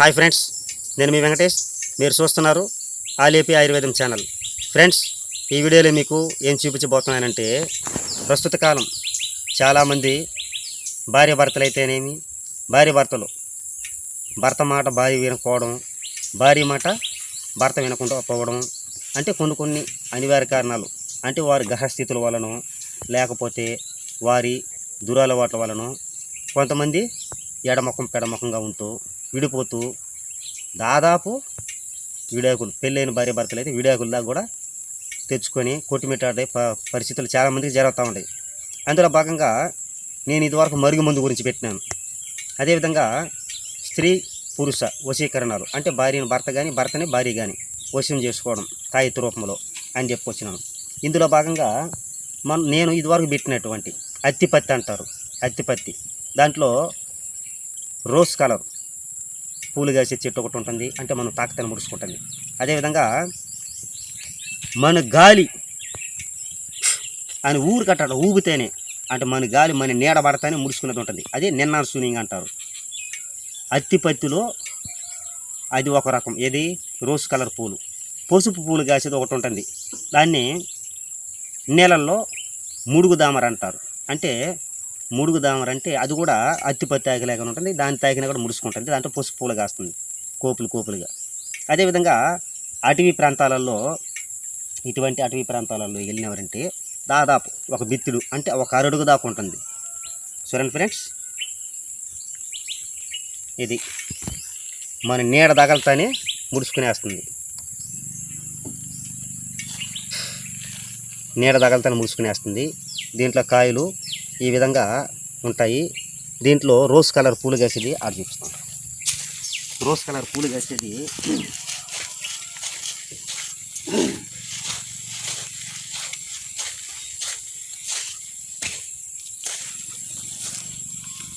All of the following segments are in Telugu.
హాయ్ ఫ్రెండ్స్, నేను మీ వెంకటేష్. మీరు చూస్తున్నారు ఆలేపి ఆయుర్వేదం ఛానల్. ఫ్రెండ్స్, ఈ వీడియోలో మీకు ఏం చూపించబోతున్నానంటే, ప్రస్తుత కాలం చాలామంది భార్య భర్తలు భర్త మాట భార్య వినకపోవడం, భార్య మాట భర్త వినకుండా పోవడం, అంటే కొన్ని అనివార్య కారణాలు, అంటే వారి గ్రహస్థితుల వలన, లేకపోతే వారి దురలవాట్ల వలన కొంతమంది ఎడమొఖం పెడమొఖంగా ఉంటూ విడిపోతూ దాదాపు విడాకులు, పెళ్ళైన భార్య భర్తలు అయితే విడాకుల్లా కూడా తెచ్చుకొని కొట్టుమిట్టాడే పరిస్థితులు చాలామందికి జరుగుతూ ఉంటాయి. అందులో భాగంగా నేను ఇదివరకు మరుగుమందు గురించి పెట్టినాను. అదేవిధంగా స్త్రీ పురుష వశీకరణాలు, అంటే భార్యను భర్త కానీ భర్తని భార్య కానీ వశం చేసుకోవడం తాయితు రూపంలో అని చెప్పొచ్చినాను. ఇందులో భాగంగా నేను ఇదివరకు పెట్టినటువంటి అత్తిపత్తి అంటారు. అత్తిపత్తి దాంట్లో రోజ్ కలర్ పూలు కాసే చెట్టు ఒకటి ఉంటుంది, అంటే మనం తాకతని ముడుచుకుంటుంది. అదేవిధంగా మన గాలి అని ఊరు కట్టాడు ఊగితేనే, అంటే మన గాలి మన నీడ పడతానే ముడుచుకున్నది ఉంటుంది. అదే నిన్నాను సూనింగ్ అంటారు. అత్తిపత్తిలో అది ఒక రకం, ఏది రోజ్ కలర్ పూలు. పసుపు పూలు కాసేది ఒకటి ఉంటుంది, దాన్ని నీళ్ళల్లో ముడుగు దామర అంటారు. అంటే ముడుగు దామర అంటే అది కూడా అత్తిపత్తి ఆకిలాగా ఉంటుంది, దాన్ని తాకినా కూడా ముడుచుకుంటుంది. దాంట్లో పసుపు పూలు కాస్తుంది కోపులుగా. అదేవిధంగా అటవీ ప్రాంతాలలో, ఇటువంటి అటవీ ప్రాంతాలలో వెళ్ళినవారంటే దాదాపు ఒక బిత్తుడు, అంటే ఒక అరడుగు దాకా ఉంటుంది. చూడండి ఫ్రెండ్స్, ఇది మన నీడ తగలతానే ముడుచుకునేస్తుంది. నీడ తగలతానే ముడుచుకునేస్తుంది. దీంట్లో కాయలు ఈ విధంగా ఉంటాయి. దీంట్లో రోజ్ కలర్ పూలు కాసేది ఆడ చూపిస్తాను. రోజ్ కలర్ పూలు కాసేది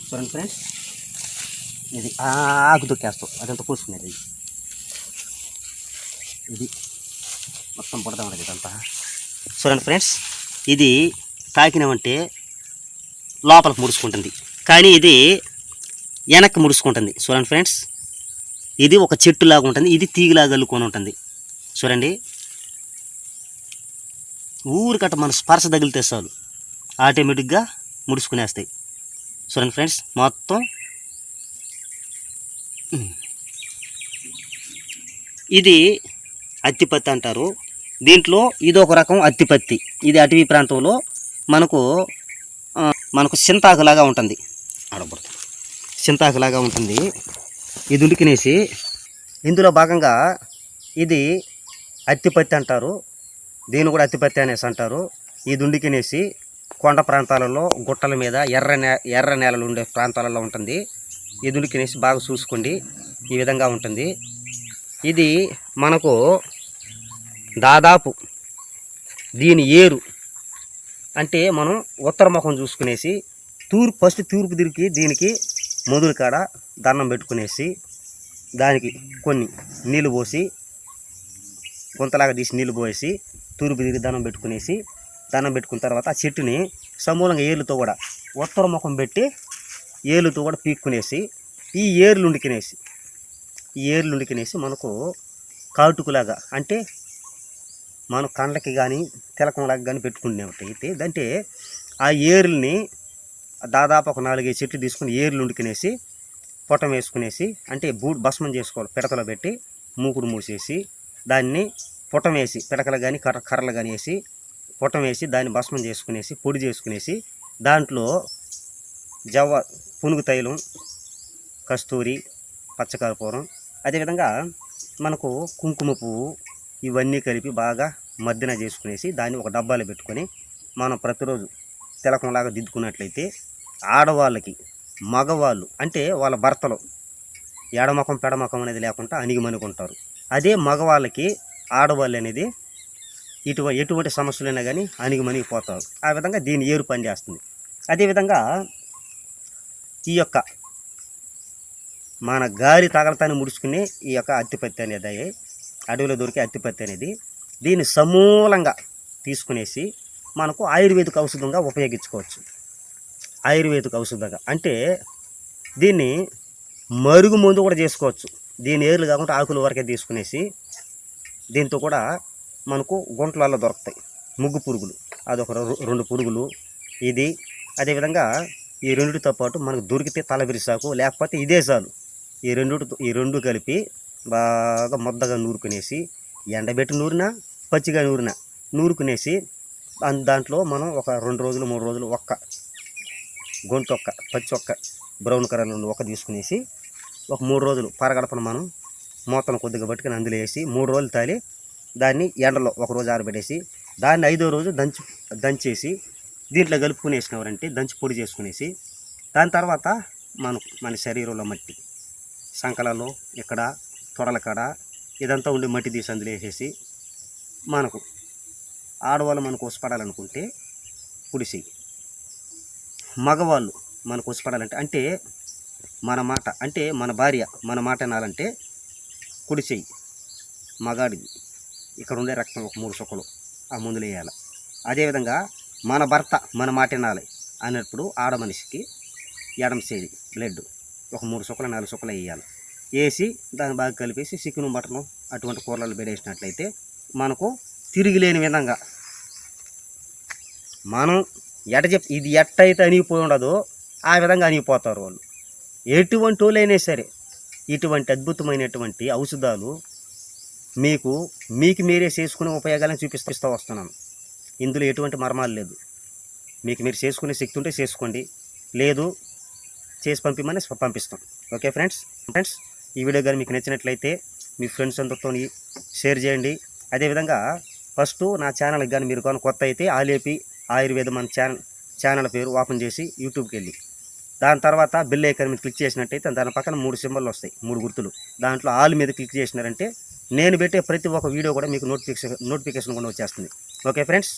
చూడండి ఫ్రెండ్స్, ఇది ఆకు దొక్కేస్తాం, అదంతా పూసుకునేది. ఇది మొత్తం పుడతా ఉండదు ఇదంతా. చూడండి ఫ్రెండ్స్, ఇది తాకినామంటే లోపలికి ముడుచుకుంటుంది, కానీ ఇది వెనక్కి ముడుచుకుంటుంది. చూడండి ఫ్రెండ్స్, ఇది ఒక చెట్టులాగా ఉంటుంది, ఇది తీగలాగా అల్లుకొని ఉంటుంది. చూడండి, ఊరికట్ట మన స్పర్శ తగిలితే చాలు ఆటోమేటిక్గా ముడుచుకునేస్తాయి. చూడండి ఫ్రెండ్స్, మొత్తం ఇది అత్తిపత్తి అంటారు. దీంట్లో ఇది ఒక రకం అత్తిపత్తి. ఇది అటవీ ప్రాంతంలో మనకు చింతాకులాగా ఉంటుంది, చింతాకులాగా ఉంటుంది. ఇది ఉడికినేసి ఇందులో భాగంగా ఇది అత్తిపత్తి అంటారు, దీన్ని కూడా అత్తిపత్తి అనేసి అంటారు. ఇది ఉడికినేసి కొండ ప్రాంతాలలో, గుట్టల మీద, ఎర్ర నేలలు ఉండే ప్రాంతాలలో ఉంటుంది. ఇది ఉడికినేసి బాగా చూసుకోండి, ఈ విధంగా ఉంటుంది. ఇది మనకు దాదాపు దీని ఏరు అంటే మనం ఉత్తర ముఖం చూసుకునేసి ఫస్ట్ తూర్పు తిరిగి దీనికి మొదలు కాడ దండం పెట్టుకునేసి, దానికి కొన్ని నీళ్ళు పోసి కొంతలాగా తీసి నీళ్ళు పోసి తూర్పు తిరిగి దండం పెట్టుకున్న తర్వాత ఆ చెట్టుని సమూలంగా ఏర్లతో కూడా ఉత్తర ముఖం పెట్టి ఏర్లతో కూడా పీక్కునేసి ఈ ఏర్లు ఉడికినేసి మనకు కాటుకులాగా, అంటే మనం కండ్లకి కానీ తిలకంలాగా కానీ పెట్టుకునేటైతే అంటే ఆ ఏర్లని దాదాపు ఒక 4-5 చెట్లు తీసుకుని ఏర్లు ఉడికినేసి పొట్టం వేసుకునేసి, అంటే భస్మం చేసుకోవాలి. పిడకలో పెట్టి మూకుడు మూసేసి దాన్ని పొట్టం వేసి, పిడకలు కానీ కర్రలు కానీ వేసి పొట్టం వేసి దాన్ని భస్మం చేసుకునేసి పొడి చేసుకునేసి దాంట్లో పునుగు తైలం, కస్తూరి, పచ్చకర్పూరం, అదేవిధంగా మనకు కుంకుమ పువ్వు, ఇవన్నీ కలిపి బాగా మర్దన చేసుకునేసి దాన్ని ఒక డబ్బాలో పెట్టుకొని మనం ప్రతిరోజు తిలకంలాగా దిద్దుకున్నట్లయితే ఆడవాళ్ళకి, మగవాళ్ళు అంటే వాళ్ళ భర్తలు ఎడమొఖం పెడమొఖం అనేది లేకుండా అణిగిమనుకుంటారు. అదే మగవాళ్ళకి ఆడవాళ్ళు అనేది ఎటువంటి సమస్యలైనా కానీ అణిగిమనిగిపోతారు. ఆ విధంగా దీని ఏరు పనిచేస్తుంది. అదేవిధంగా ఈ యొక్క మన గాలి తగలతాన్ని ముడుచుకునే ఈ యొక్క అత్తిపత్తి అనేది, అడవిలో దొరికే అత్తిపత్తి అనేది, దీన్ని సమూలంగా తీసుకునేసి మనకు ఆయుర్వేదిక ఔషధంగా ఉపయోగించుకోవచ్చు. ఆయుర్వేదిక ఔషధంగా అంటే దీన్ని మరుగు మందు కూడా చేసుకోవచ్చు. దీని ఏర్లు కాకుండా ఆకులు వరకే తీసుకునేసి దీంతో కూడా మనకు గుంటలలో దొరుకుతాయి ముగ్గు పురుగులు, అదొక 2 పురుగులు ఇది. అదేవిధంగా ఈ రెండిటితో పాటు మనకు దొరికితే తలబిరిసాకు, లేకపోతే ఇదే చాలు. ఈ రెండు కలిపి బాగా ముద్దగా నూరుకునేసి, ఎండబెట్టి నూరినా పచ్చిగా నూరుకునేసి దాంట్లో మనం ఒక 2 రోజులు 3 రోజులు పచ్చి ఒక్క బ్రౌన్ కలర్లో ఒక్క తీసుకునేసి ఒక 3 రోజులు పరగడపన మనం మూతను కొద్దిగా పట్టుకుని అందులో వేసి 3 రోజులు తాలి దాన్ని ఎండలో 1 రోజు ఆరబెట్టేసి దాన్ని 5వ రోజు దంచేసి దీంట్లో కలుపుకునేసినవారంటే దంచి పొడి చేసుకునేసి దాని తర్వాత మన శరీరంలో మట్టి సంకలలో ఇక్కడ తొడల కాడ ఇదంతా ఉండి మట్టి తీసి అందులో వేసేసి మనకు ఆడవాళ్ళు మనకు వసపడాలనుకుంటే కుడిసి, మగవాళ్ళు మనకు వసపడాలంటే అంటే మన మాట అంటే మన భార్య మన మాట వినాలంటే కుడి చెయ్యి, మగాడిది ఇక్కడ ఉండే రక్తం ఒక 3 చుక్కలు ఆ ముందులో వేయాలి. అదేవిధంగా మన భర్త మన మాట వినాలి అన్నప్పుడు ఆడ మనిషికి ఎడమ చేయి బ్లడ్ ఒక 3 చుక్కలు 4 చుక్కలు వేయాలి. వేసి దాన్ని బాగా కలిపేసి చికెను మటను అటువంటి కూరలు పెడేసినట్లయితే మనకు తిరిగిలేని విధంగా మనం ఇది ఎట్టయితే అణిగిపోయి ఉండదో ఆ విధంగా అణిగిపోతారు వాళ్ళు. ఎటువంటి వాళ్ళైనా సరే ఇటువంటి అద్భుతమైనటువంటి ఔషధాలు మీకు మీరే చేసుకునే ఉపయోగాలను చూపిస్తూ వస్తున్నాను. ఇందులో ఎటువంటి మర్మాలు లేదు. మీకు మీరు చేసుకునే శక్తి ఉంటే చేసుకోండి, లేదు చేసి పంపిమని పంపిస్తాం. ఓకే ఫ్రెండ్స్, ఈ వీడియో కానీ మీకు నచ్చినట్లయితే మీ ఫ్రెండ్స్ అందరితో షేర్ చేయండి. అదేవిధంగా ఫస్ట్ నా ఛానల్కి కానీ మీరు కానీ కొత్త అయితే ఆలేపి ఆయుర్వేదం మన ఛానల్ పేరు ఓపెన్ చేసి యూట్యూబ్కి వెళ్ళి దాని తర్వాత బెల్ ఐకాన్ మీద క్లిక్ చేసినట్టయితే దాని పక్కన 3 సింబల్లు వస్తాయి, 3 గుర్తులు. దాంట్లో ఆల్ మీద క్లిక్ చేసినారంటే నేను పెట్టే ప్రతి ఒక్క వీడియో కూడా మీకు నోటిఫికేషన్ కూడా వచ్చేస్తుంది. Okay friends.